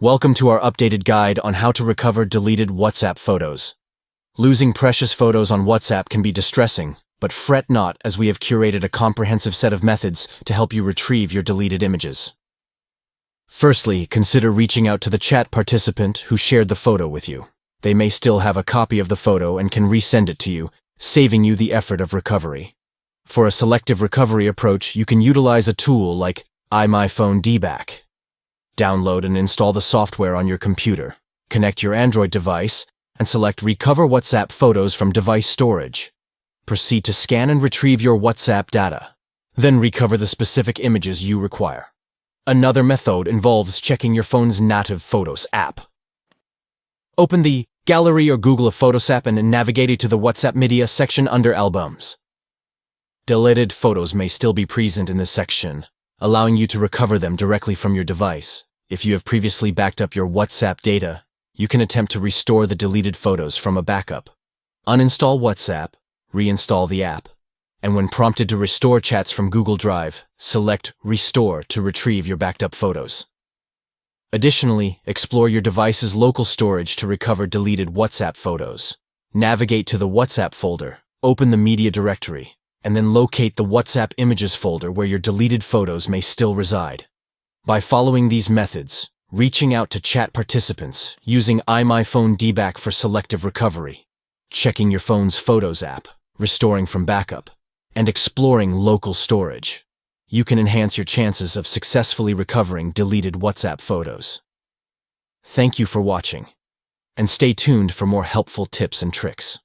Welcome to our updated guide on how to recover deleted WhatsApp photos. Losing precious photos on WhatsApp can be distressing, but fret not as we have curated a comprehensive set of methods to help you retrieve your deleted images. Firstly, consider reaching out to the chat participant who shared the photo with you. They may still have a copy of the photo and can resend it to you, saving you the effort of recovery. For a selective recovery approach, you can utilize a tool like iMyPhoneDBack. Download and install the software on your computer, connect your Android device, and select Recover WhatsApp Photos from Device Storage. Proceed to scan and retrieve your WhatsApp data. Then recover the specific images you require. Another method involves checking your phone's native Photos app. Open the Gallery or Google Photos app and navigate it to the WhatsApp Media section under Albums. Deleted photos may still be present in this section, allowing you to recover them directly from your device. If you have previously backed up your WhatsApp data, you can attempt to restore the deleted photos from a backup. Uninstall WhatsApp, reinstall the app, and when prompted to restore chats from Google Drive, select Restore to retrieve your backed up photos. Additionally, explore your device's local storage to recover deleted WhatsApp photos. Navigate to the WhatsApp folder, open the media directory, and then locate the WhatsApp Images folder where your deleted photos may still reside. By following these methods, reaching out to chat participants, using iMyPhoneDBack for selective recovery, checking your phone's Photos app, restoring from backup, and exploring local storage, you can enhance your chances of successfully recovering deleted WhatsApp photos. Thank you for watching, and stay tuned for more helpful tips and tricks.